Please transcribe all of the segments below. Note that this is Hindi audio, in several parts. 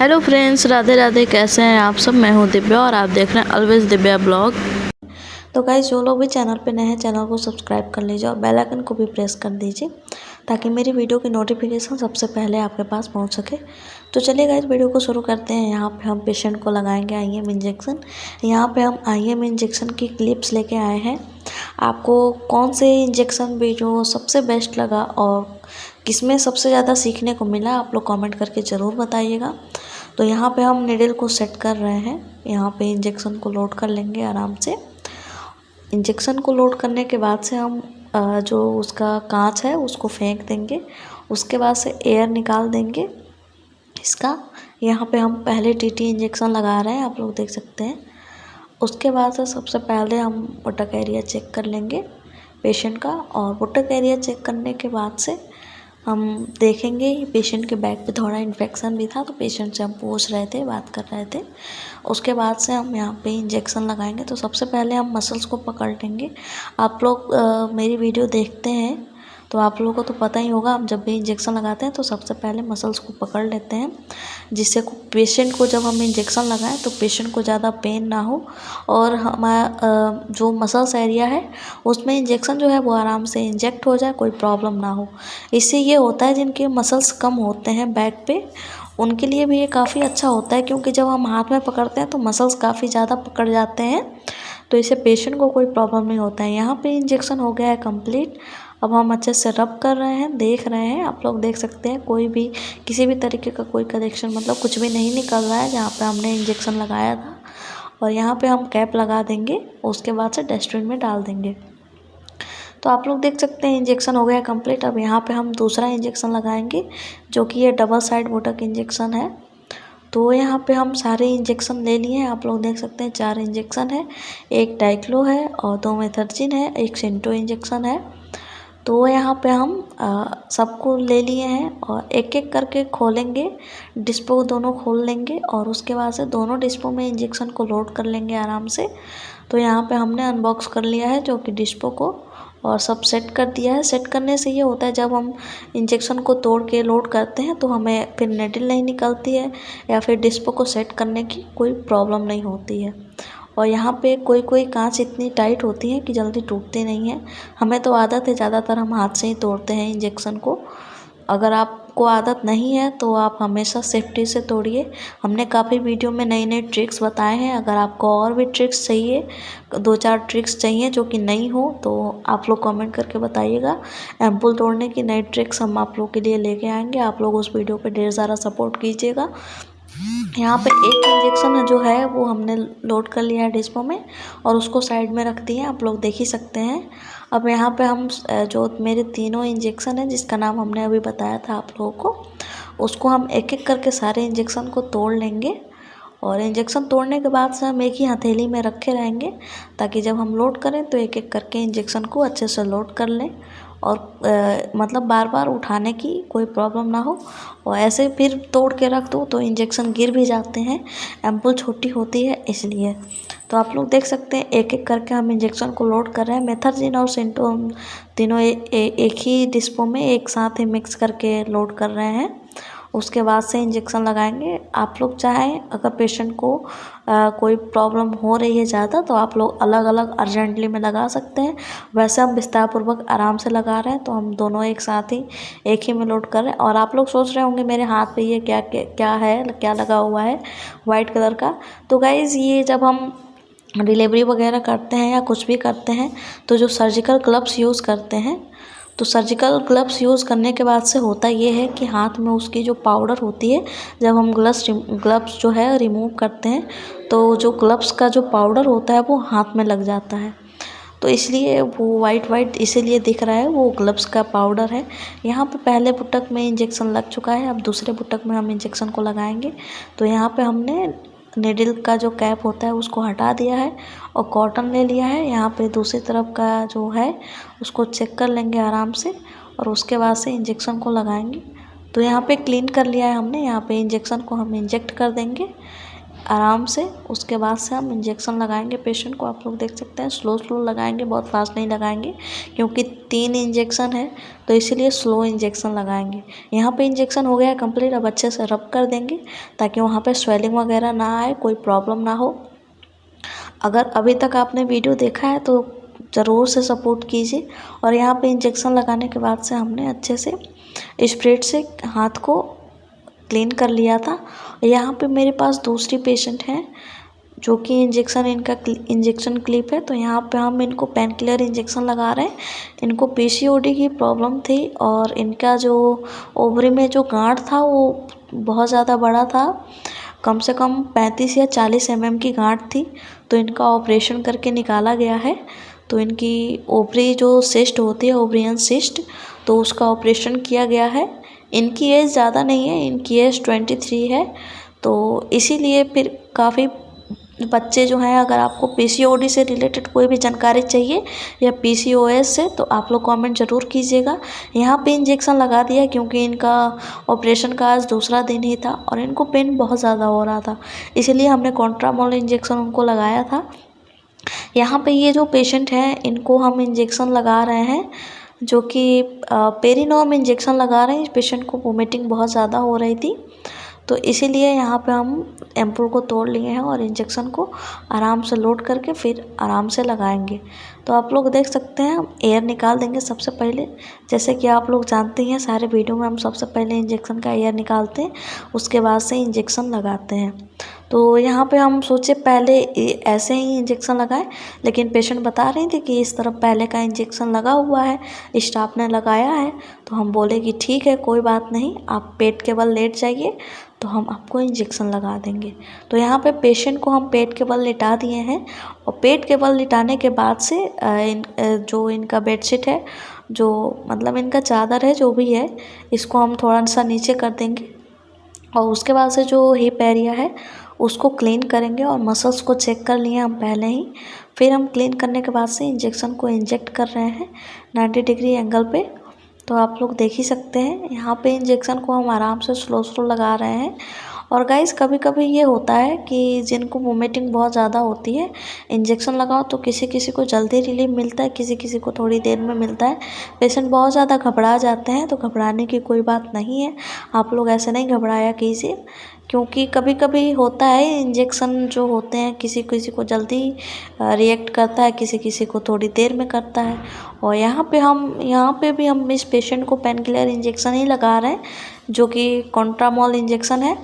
Hello friends, Radhe Radhe. कैसे हैं आप सब? मैं हूं दिव्या और आप देख रहे हैं ऑलवेज दिव्या ब्लॉग। तो गाइस, जो लोग भी चैनल पे नए हैं चैनल को सब्सक्राइब कर लीजिए और बेल आइकन को भी प्रेस कर दीजिए ताकि मेरी वीडियो की नोटिफिकेशन सबसे पहले आपके पास पहुंच सके। तो चलिए गाइस, वीडियो को शुरू करते हैं। यहाँ पे हम पेशेंट को लगाएंगे IM इंजेक्शन। यहाँ पे हम IM इंजेक्शन की क्लिप्स लेके आए हैं। आपको कौन से इंजेक्शन भी जो सबसे बेस्ट लगा और किसमें सबसे ज़्यादा सीखने को मिला, आप लोग कमेंट करके ज़रूर बताइएगा। तो यहाँ पे हम निडल को सेट कर रहे हैं। यहाँ पे इंजेक्शन को लोड कर लेंगे आराम से। इंजेक्शन को लोड करने के बाद से हम जो उसका कांच है उसको फेंक देंगे। उसके बाद से एयर निकाल देंगे इसका। यहाँ पे हम पहले TT इंजेक्शन लगा रहे हैं, आप लोग देख सकते हैं। उसके बाद से सबसे पहले हम पुटक एरिया चेक कर लेंगे पेशेंट का, और पुटक एरिया चेक करने के बाद से हम देखेंगे पेशेंट के बैक पे थोड़ा इन्फेक्शन भी था, तो पेशेंट से हम पूछ रहे थे, बात कर रहे थे। उसके बाद से हम यहाँ पे इंजेक्शन लगाएंगे। तो सबसे पहले हम मसल्स को पकड़ लेंगे। आप लोग मेरी वीडियो देखते हैं तो आप लोगों को तो पता ही होगा, हम जब भी इंजेक्शन लगाते हैं तो सबसे पहले मसल्स को पकड़ लेते हैं, जिससे पेशेंट को जब हम इंजेक्शन लगाएं तो पेशेंट को ज़्यादा पेन ना हो और हमारा जो मसल्स एरिया है उसमें इंजेक्शन जो है वो आराम से इंजेक्ट हो जाए, कोई प्रॉब्लम ना हो। इससे ये होता है जिनके मसल्स कम होते हैं बैक पे, उनके लिए भी ये काफ़ी अच्छा होता है, क्योंकि जब हम हाथ में पकड़ते हैं तो मसल्स काफ़ी ज़्यादा पकड़ जाते हैं, तो इससे पेशेंट को कोई प्रॉब्लम नहीं होता है। यहाँ पे इंजेक्शन हो गया है कंप्लीट। अब हम अच्छे से रब कर रहे हैं, देख रहे हैं, आप लोग देख सकते हैं कोई भी किसी भी तरीके का कोई कनेक्शन मतलब कुछ भी नहीं निकल रहा है जहाँ पे हमने इंजेक्शन लगाया था। और यहाँ पे हम कैप लगा देंगे, उसके बाद से डस्टबिन में डाल देंगे। तो आप लोग देख सकते हैं इंजेक्शन हो गया कंप्लीट। अब यहाँ पे हम दूसरा इंजेक्शन लगाएंगे जो कि ये डबल साइड बोटक इंजेक्शन है। तो यहाँ पे हम सारे इंजेक्शन ले लिए हैं, आप लोग देख सकते हैं 4 इंजेक्शन है, एक डाइक्लो है और 2 मेथर्जिन है, एक सिंटो इंजेक्शन है। तो यहाँ पे हम सबको ले लिए हैं और एक एक करके खोलेंगे, डिस्पो दोनों खोल लेंगे और उसके बाद से दोनों डिस्पो में इंजेक्शन को लोड कर लेंगे आराम से। तो यहाँ पे हमने अनबॉक्स कर लिया है जो कि डिस्पो को, और सब सेट कर दिया है। सेट करने से ये होता है जब हम इंजेक्शन को तोड़ के लोड करते हैं तो हमें फिर नेडल नहीं निकलती है या फिर डिस्पो को सेट करने की कोई प्रॉब्लम नहीं होती है। और यहाँ पे कोई कोई कांच इतनी टाइट होती है कि जल्दी टूटती नहीं है। हमें तो आदत है, ज़्यादातर हम हाथ से ही तोड़ते हैं इंजेक्शन को। अगर आपको आदत नहीं है तो आप हमेशा सेफ्टी से तोड़िए। हमने काफ़ी वीडियो में नई नई ट्रिक्स बताए हैं। अगर आपको और भी ट्रिक्स चाहिए, 2-4 ट्रिक्स चाहिए जो कि नई हो, तो आप लोग कमेंट करके बताइएगा। एम्पुल तोड़ने की नई ट्रिक्स हम आप लोग के लिए लेके आएंगे। आप लोग उस वीडियो पे ढेर सारा सपोर्ट कीजिएगा। यहाँ पे एक इंजेक्शन जो है वो हमने लोड कर लिया है डिस्पो में और उसको साइड में रख दिया, आप लोग देख ही सकते हैं। अब यहाँ पे हम जो मेरे तीनों इंजेक्शन है जिसका नाम हमने अभी बताया था आप लोगों को, उसको हम एक एक करके सारे इंजेक्शन को तोड़ लेंगे। और इंजेक्शन तोड़ने के बाद से हम एक ही हथेली में रखे रहेंगे ताकि जब हम लोड करें तो एक एक करके इंजेक्शन को अच्छे से लोड कर लें और मतलब बार बार उठाने की कोई प्रॉब्लम ना हो। और ऐसे फिर तोड़ के रख दो तो इंजेक्शन गिर भी जाते हैं, एम्पुल छोटी होती है इसलिए। तो आप लोग देख सकते हैं एक एक करके हम इंजेक्शन को लोड कर रहे हैं। मेथर्जिन और सिंटो हम तीनों एक ही डिस्पो में एक साथ ही मिक्स करके लोड कर रहे हैं। उसके बाद से इंजेक्शन लगाएंगे। आप लोग चाहें अगर पेशेंट को कोई प्रॉब्लम हो रही है ज़्यादा तो आप लोग अलग अलग अर्जेंटली में लगा सकते हैं। वैसे हम विस्तारपूर्वक आराम से लगा रहे हैं तो हम दोनों एक साथ ही एक ही में लोड कर रहे हैं। और आप लोग सोच रहे होंगे मेरे हाथ पे ये क्या क्या क्या है, क्या लगा हुआ है वाइट कलर का। तो गाइज़, ये जब हम डिलीवरी वगैरह करते हैं या कुछ भी करते हैं तो जो सर्जिकल ग्लव्स यूज़ करते हैं, तो सर्जिकल ग्लव्स यूज़ करने के बाद से होता ये है कि हाथ में उसकी जो पाउडर होती है, जब हम ग्लव्स जो है रिमूव करते हैं तो जो ग्लव्स का जो पाउडर होता है वो हाथ में लग जाता है। तो इसलिए वो वाइट वाइट इसीलिए दिख रहा है, वो ग्लव्स का पाउडर है। यहाँ पे पहले पुटक में इंजेक्शन लग चुका है, अब दूसरे पुटक में हम इंजेक्शन को लगाएंगे। तो यहाँ पे हमने निडल का जो कैप होता है उसको हटा दिया है और कॉटन ले लिया है। यहाँ पे दूसरी तरफ का जो है उसको चेक कर लेंगे आराम से और उसके बाद से इंजेक्शन को लगाएंगे। तो यहाँ पे क्लीन कर लिया है हमने। यहाँ पे इंजेक्शन को हम इंजेक्ट कर देंगे। आराम से उसके बाद से हम इंजेक्शन लगाएंगे पेशेंट को। आप लोग देख सकते हैं स्लो स्लो लगाएंगे, बहुत फास्ट नहीं लगाएंगे, क्योंकि 3 इंजेक्शन है तो इसीलिए स्लो इंजेक्शन लगाएंगे। यहाँ पे इंजेक्शन हो गया है कंप्लीट। अब अच्छे से रब कर देंगे ताकि वहाँ पे स्वेलिंग वगैरह ना आए, कोई प्रॉब्लम ना हो। अगर अभी तक आपने वीडियो देखा है तो ज़रूर से सपोर्ट कीजिए। और यहाँ पे इंजेक्शन लगाने के बाद से हमने अच्छे से स्प्रेड से हाथ को क्लीन कर लिया था। यहाँ पे मेरे पास दूसरी पेशेंट हैं जो कि इंजेक्शन क्लिप है, तो यहाँ पे हम इनको पेन किलर इंजेक्शन लगा रहे हैं। इनको पीसीओडी की प्रॉब्लम थी और इनका जो ओवरी में जो गांठ था वो बहुत ज़्यादा बड़ा था, कम से कम 35 या 40 mm की गांठ थी। तो इनका ऑपरेशन करके निकाला गया है। तो इनकी ओवरी जो सिस्ट होती है, ओवरियन सिस्ट, तो उसका ऑपरेशन किया गया है। इनकी एज ज़्यादा नहीं है, इनकी एज 23 है। तो इसीलिए फिर काफ़ी बच्चे जो हैं, अगर आपको पीसीओडी से रिलेटेड कोई भी जानकारी चाहिए या पीसीओएस से, तो आप लोग कमेंट ज़रूर कीजिएगा। यहाँ पे इंजेक्शन लगा दिया क्योंकि इनका ऑपरेशन का आज दूसरा दिन ही था और इनको पेन बहुत ज़्यादा हो रहा था, इसलिए हमने कॉन्ट्रामोल इंजेक्शन उनको लगाया था। यहाँ पे ये जो पेशेंट हैं इनको हम इंजेक्शन लगा रहे हैं, जो कि पेरिनोम इंजेक्शन लगा रहे हैं। इस पेशेंट को वोमिटिंग बहुत ज़्यादा हो रही थी, तो इसीलिए यहाँ पे हम एम्पूल को तोड़ लिए हैं और इंजेक्शन को आराम से लोड करके फिर आराम से लगाएंगे। तो आप लोग देख सकते हैं हम एयर निकाल देंगे सबसे पहले। जैसे कि आप लोग जानते हैं सारे वीडियो में हम सबसे पहले इंजेक्शन का एयर निकालते हैं, उसके बाद से इंजेक्शन लगाते हैं। तो यहाँ पे हम सोचे पहले ऐसे ही इंजेक्शन लगाएं, लेकिन पेशेंट बता रही थी कि इस तरफ पहले का इंजेक्शन लगा हुआ है, स्टाफ ने लगाया है। तो हम बोले कि ठीक है कोई बात नहीं, आप पेट के बल लेट जाइए तो हम आपको इंजेक्शन लगा देंगे। तो यहाँ पे पेशेंट को हम पेट के बल लिटा दिए हैं और पेट के बल लिटाने के बाद से जो इनका बेडशीट है, जो मतलब इनका चादर है, जो भी है, इसको हम थोड़ा सा नीचे कर देंगे और उसके बाद से जो हिप एरिया है उसको क्लीन करेंगे और मसल्स को चेक कर लिए हम पहले ही। फिर हम क्लीन करने के बाद से इंजेक्शन को इंजेक्ट कर रहे हैं 90 डिग्री एंगल पे। तो आप लोग देख ही सकते हैं यहाँ पे इंजेक्शन को हम आराम से स्लो स्लो लगा रहे हैं। और गाइस कभी कभी ये होता है कि जिनको वोमिटिंग बहुत ज़्यादा होती है, इंजेक्शन लगाओ तो किसी किसी को जल्दी रिलीफ मिलता है, किसी किसी को थोड़ी देर में मिलता है। पेशेंट बहुत ज़्यादा घबरा जाते हैं, तो घबराने की कोई बात नहीं है। आप लोग ऐसे नहीं घबराया कीजिए, क्योंकि कभी कभी होता है इंजेक्शन जो होते हैं किसी किसी को जल्दी रिएक्ट करता है, किसी किसी को थोड़ी देर में करता है। और यहाँ पे भी हम इस पेशेंट को पेन किलर इंजेक्शन ही लगा रहे हैं, जो कि कॉन्ट्रामोल इंजेक्शन है।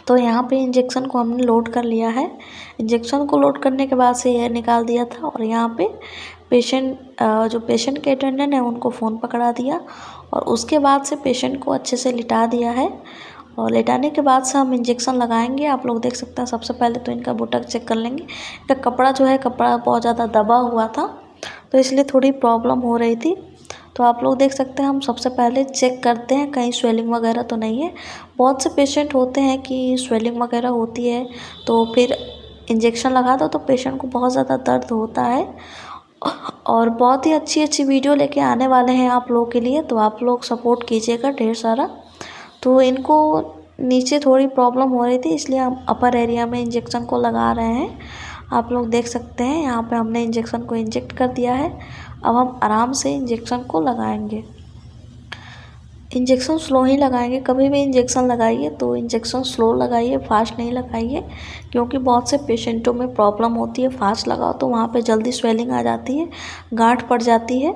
तो यहाँ पे इंजेक्शन को हमने लोड कर लिया है। इंजेक्शन को लोड करने के बाद से एयर निकाल दिया था और यहाँ पे जो पेशेंट के अटेंडेंट है उनको फ़ोन पकड़ा दिया और उसके बाद से पेशेंट को अच्छे से लिटा दिया है। और लेटाने के बाद से हम इंजेक्शन लगाएंगे। आप लोग देख सकते हैं सबसे पहले तो इनका बुटक चेक कर लेंगे। इनका कपड़ा जो है, कपड़ा बहुत ज़्यादा दबा हुआ था, तो इसलिए थोड़ी प्रॉब्लम हो रही थी। तो आप लोग देख सकते हैं हम सबसे पहले चेक करते हैं कहीं स्वेलिंग वगैरह तो नहीं है। बहुत से पेशेंट होते हैं कि स्वेलिंग वगैरह होती है तो फिर इंजेक्शन लगा दो तो पेशेंट को बहुत ज़्यादा दर्द होता है। और बहुत ही अच्छी अच्छी वीडियो लेके आने वाले हैं आप लोगों के लिए, तो आप लोग सपोर्ट कीजिएगा ढेर सारा। तो इनको नीचे थोड़ी प्रॉब्लम हो रही थी, इसलिए हम अपर एरिया में इंजेक्शन को लगा रहे हैं। आप लोग देख सकते हैं यहाँ पे हमने इंजेक्शन को इंजेक्ट कर दिया है। अब हम आराम से इंजेक्शन को लगाएंगे। इंजेक्शन स्लो ही लगाएंगे। कभी भी इंजेक्शन लगाइए तो इंजेक्शन स्लो लगाइए, फास्ट नहीं लगाइए, क्योंकि बहुत से पेशेंटों में प्रॉब्लम होती है। फास्ट लगाओ तो वहाँ पे जल्दी स्वेलिंग आ जाती है, गांठ पड़ जाती है।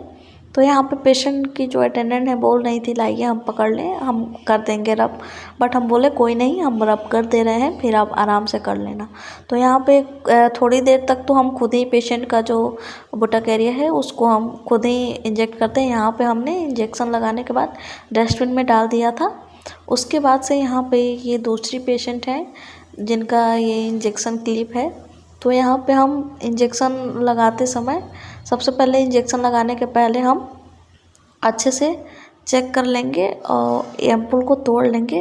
तो यहाँ पे पेशेंट की जो अटेंडेंट है बोल रही थी लाइए हम पकड़ लें, हम कर देंगे रब, बट हम बोले कोई नहीं, हम रब कर दे रहे हैं, फिर आप आराम से कर लेना। तो यहाँ पे थोड़ी देर तक तो हम खुद ही पेशेंट का जो बुटक एरिया है उसको हम खुद ही इंजेक्ट करते हैं। यहाँ पे हमने इंजेक्शन लगाने के बाद डस्टबिन में डाल दिया था। उसके बाद से यहाँ पे ये दूसरी पेशेंट है जिनका ये इंजेक्शन क्लिप है। तो यहाँ पे हम इंजेक्शन लगाते समय सबसे पहले इंजेक्शन लगाने के पहले हम अच्छे से चेक कर लेंगे और एम्पूल को तोड़ लेंगे।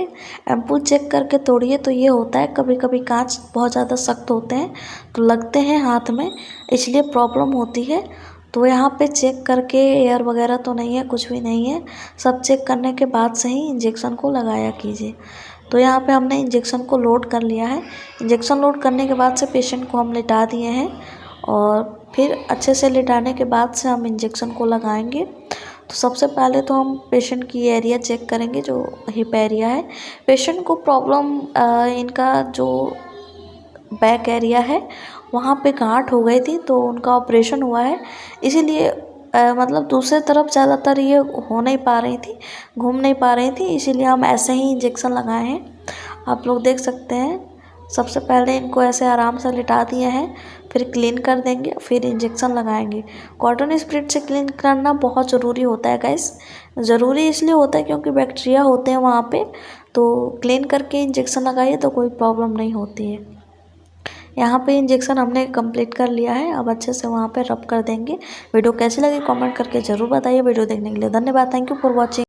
एम्पूल चेक करके तोड़िए, तो ये होता है कभी कभी कांच बहुत ज़्यादा सख्त होते हैं तो लगते हैं हाथ में, इसलिए प्रॉब्लम होती है। तो यहाँ पे चेक करके एयर वगैरह तो नहीं है, कुछ भी नहीं है, सब चेक करने के बाद से ही इंजेक्शन को लगाया कीजिए। तो यहाँ पे हमने इंजेक्शन को लोड कर लिया है। इंजेक्शन लोड करने के बाद से पेशेंट को हम लिटा दिए हैं और फिर अच्छे से लिटाने के बाद से हम इंजेक्शन को लगाएंगे। तो सबसे पहले तो हम पेशेंट की एरिया चेक करेंगे, जो हिप एरिया है। पेशेंट को प्रॉब्लम इनका जो बैक एरिया है वहाँ पे गांठ हो गई थी, तो उनका ऑपरेशन हुआ है, इसीलिए मतलब दूसरे तरफ ज़्यादातर ये हो नहीं पा रही थी, घूम नहीं पा रही थी, इसीलिए हम ऐसे ही इंजेक्शन लगाए हैं। आप लोग देख सकते हैं। सबसे पहले इनको ऐसे आराम से लिटा दिए हैं, फिर क्लीन कर देंगे, फिर इंजेक्शन लगाएंगे। कॉटन स्प्रेड से क्लीन करना बहुत ज़रूरी होता है गाइस। ज़रूरी इसलिए होता है क्योंकि बैक्टीरिया होते हैं वहाँ पे, तो क्लीन करके इंजेक्शन लगाइए तो कोई प्रॉब्लम नहीं होती है। यहाँ पे इंजेक्शन हमने कंप्लीट कर लिया है, अब अच्छे से वहाँ पे रब कर देंगे। वीडियो कैसी लगी कमेंट करके ज़रूर बताइए। वीडियो देखने के लिए धन्यवाद। Thank you for watching.